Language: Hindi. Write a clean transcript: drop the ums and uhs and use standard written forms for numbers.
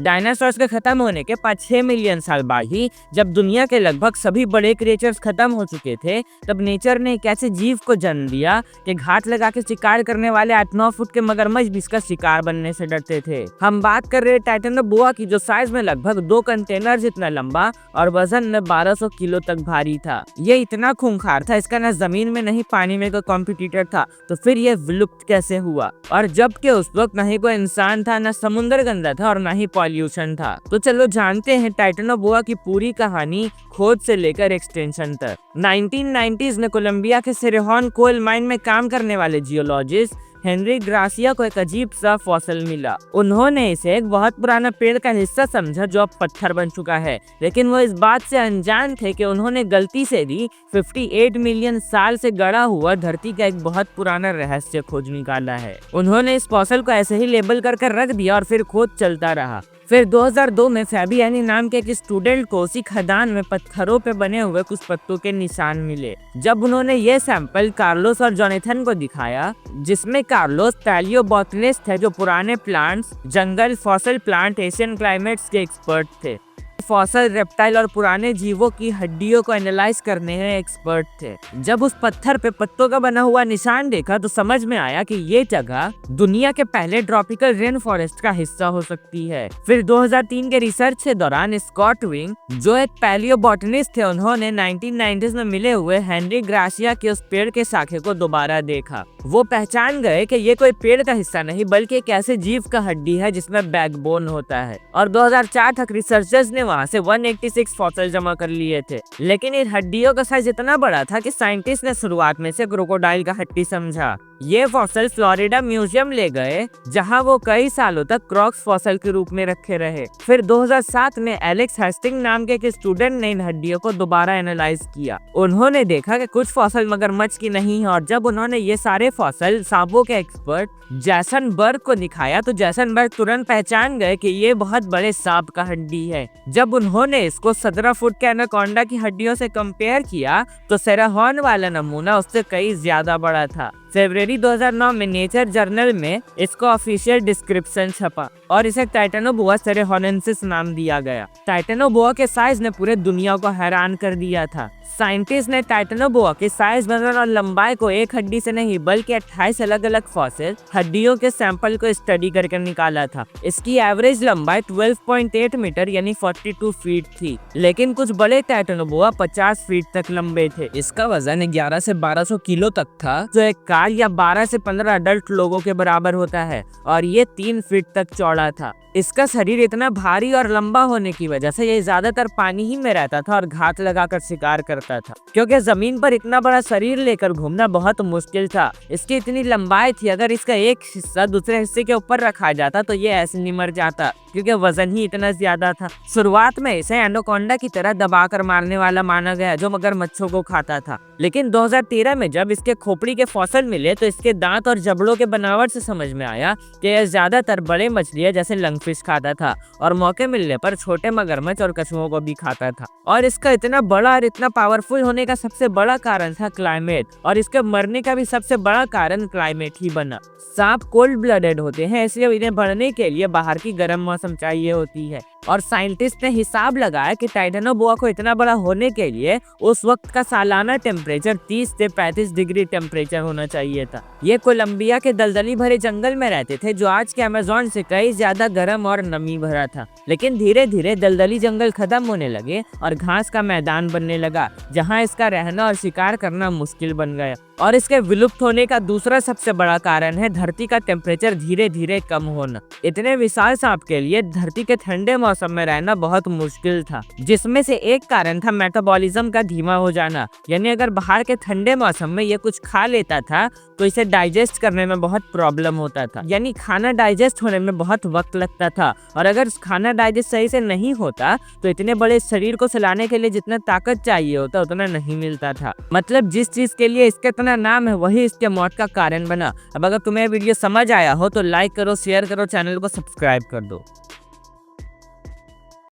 डायनासोर्स के खत्म होने के 5-6 मिलियन साल बाद ही जब दुनिया के लगभग सभी बड़े क्रिएचर्स खत्म हो चुके थे, तब नेचर ने एक ऐसे जीव को जन्म दिया कि घात लगा के शिकार करने वाले 8-9 फुट के मगरमच्छ भी इसका शिकार बनने से डरते थे। हम बात कर रहे टाइटेनोबोआ की, जो साइज में लगभग 2 कंटेनर जितना लंबा और वजन में 1200 किलो तक भारी था। ये इतना खूंखार था, इसका न जमीन में नहीं पानी में कोई कॉम्पिटिटर था, तो फिर ये विलुप्त कैसे हुआ? और जबकि उस वक्त न ही कोई इंसान था, न समुद्र गंदा था और न ही पॉल्यूशन था। तो चलो जानते हैं टाइटेनोबोआ की पूरी कहानी, खोज से लेकर एक्सटेंशन तक। 1990s में कोलंबिया के सेरेहॉन कोल माइन में काम करने वाले जियोलॉजिस्ट हेनरी ग्रासिया को एक अजीब सा फॉसिल मिला। उन्होंने इसे एक बहुत पुराना पेड़ का हिस्सा समझा जो अब पत्थर बन चुका है, लेकिन वो इस बात से अनजान थे कि उन्होंने गलती से भी 58 मिलियन साल से गड़ा हुआ धरती का एक बहुत पुराना रहस्य खोज निकाला है। उन्होंने इस फॉसिल को ऐसे ही लेबल कर रख दिया और फिर खोज चलता रहा। फिर 2002 में फैबियानी नाम के एक स्टूडेंट को उसी खदान में पत्थरों पे बने हुए कुछ पत्तों के निशान मिले। जब उन्होंने ये सैंपल कार्लोस और जोनाथन को दिखाया, जिसमें कार्लोस पैलियोबोटनिस्ट है जो पुराने प्लांट्स, जंगल, फॉसिल प्लांट, एशियन क्लाइमेट्स के एक्सपर्ट थे, फॉसिल, रेप्टाइल और पुराने जीवों की हड्डियों को एनालाइज करने में एक्सपर्ट थे। जब उस पत्थर पे पत्तों का बना हुआ निशान देखा तो समझ में आया कि ये जगह दुनिया के पहले ट्रॉपिकल रेन फॉरेस्ट का हिस्सा हो सकती है। फिर 2003 के रिसर्च के दौरान स्कॉट विंग, जो एक पैलियोबोटनिस्ट थे, उन्होंने 1990s में मिले हुए हेनरी ग्रासिया के उस पेड़ के शाखे को दोबारा देखा। वो पहचान गए कि ये कोई पेड़ का हिस्सा नहीं बल्कि एक ऐसे जीव का हड्डी है जिसमें बैकबोन होता है। और 2004 तक रिसर्चर्स ने वहां से 186 फॉसिल जमा कर लिए थे, लेकिन इन हड्डियों का साइज इतना बड़ा था कि साइंटिस्ट ने शुरुआत में से क्रोकोडाइल का हड्डी समझा। ये फॉसिल फ्लोरिडा म्यूजियम ले गए, जहां वो कई सालों तक क्रॉक्स फॉसिल के रूप में रखे रहे। फिर 2007 में एलेक्स हेस्टिंग नाम के एक स्टूडेंट ने इन हड्डियों को दोबारा एनालाइज किया। उन्होंने देखा कि कुछ फॉसिल मगरमच्छ की नहीं है, और जब उन्होंने ये सारे फॉसिल सांपों के एक्सपर्ट जैसन बर्ग को दिखाया तो जैसन बर्ग तुरंत पहचान गए कि ये बहुत बड़े सांप का हड्डी है। जब उन्होंने इसको 17 फुट के एनाकोंडा की हड्डियों से कंपेयर किया तो सेरेहॉन वाला नमूना उससे कई ज्यादा बड़ा था। फरवरी 2009 में नेचर जर्नल में इसको ऑफिशियल डिस्क्रिप्शन छपा और इसे टाइटेनोबोआ सेरेहॉनेंसिस नाम दिया गया। टाइटेनोबोआ के साइज ने पूरे दुनिया को हैरान कर दिया था। साइंटिस्ट ने टाइटेनोबोआ के साइज, वजन और लंबाई को एक हड्डी से नहीं बल्कि 28 अलग अलग फॉसिल हड्डियों के सैंपल को स्टडी करके निकाला था। इसकी एवरेज लंबाई 12.8 मीटर यानी 42 फीट थी, लेकिन कुछ बड़े टाइटेनोबोआ 50 फीट तक लंबे थे। इसका वजन 11 से 1200 किलो तक था, जो एक कार या 12 से 15 अडल्ट लोगों के बराबर होता है, और ये 3 फीट तक चौड़ा था। इसका शरीर इतना भारी और लंबा होने की वजह से ये ज्यादातर पानी ही में रहता था और घात लगाकर शिकार करता था, क्योंकि जमीन पर इतना बड़ा शरीर लेकर घूमना बहुत मुश्किल था। इसकी इतनी लंबाई थी, अगर इसका एक हिस्सा दूसरे हिस्से के ऊपर रखा जाता तो ये ऐसे नहीं मर जाता, क्योंकि वजन ही इतना ज्यादा था। शुरुआत में इसे एनाकोंडा की तरह दबाकर मारने वाला माना गया जो मगरमच्छों को खाता था, लेकिन 2013 में जब इसके खोपड़ी के फॉसिल मिले तो इसके दांत और जबड़ों के बनावट से समझ में आया कि यह ज्यादातर बड़े मछलियां जैसे लंगफिश खाता था, और मौके मिलने पर छोटे मगरमच्छ और कछुओं को भी खाता था। और इसका इतना बड़ा और इतना पावरफुल होने का सबसे बड़ा कारण था क्लाइमेट, और इसके मरने का भी सबसे बड़ा कारण क्लाइमेट ही बना। सांप कोल्ड ब्लडेड होते हैं, इसलिए इन्हें बढ़ने के लिए बाहर की गर्म मौसम चाहिए होती है। और साइंटिस्ट ने हिसाब लगाया कि टाइटेनोबोआ को इतना बड़ा होने के लिए उस वक्त का सालाना टेम्परेचर 30 से 35 डिग्री टेम्परेचर होना चाहिए था। ये कोलंबिया के दलदली भरे जंगल में रहते थे, जो आज के अमेज़न से कई ज्यादा गर्म और नमी भरा था। लेकिन धीरे धीरे दलदली जंगल खत्म होने लगे और घास का मैदान बनने लगा, जहाँ इसका रहना और शिकार करना मुश्किल बन गया। और इसके विलुप्त होने का दूसरा सबसे बड़ा कारण है धरती का टेम्परेचर धीरे धीरे कम होना। इतने विशाल सांप के लिए धरती के ठंडे मौसम में रहना बहुत मुश्किल था, जिसमें से एक कारण था मेटाबॉलिज्म का धीमा हो जाना। यानी अगर बाहर के ठंडे मौसम में ये कुछ खा लेता था तो इसे डाइजेस्ट करने में बहुत प्रॉब्लम होता था, यानी खाना डाइजेस्ट होने में बहुत वक्त लगता था। और अगर खाना डाइजेस्ट सही से नहीं होता तो इतने बड़े शरीर को चलाने के लिए जितना ताकत चाहिए होता उतना नहीं मिलता था। मतलब जिस चीज के लिए इसका इतना नाम है वही इसके मौत का कारण बना। अब अगर तुम्हें वीडियो समझ आया हो तो लाइक करो, शेयर करो, चैनल को सब्सक्राइब कर दो।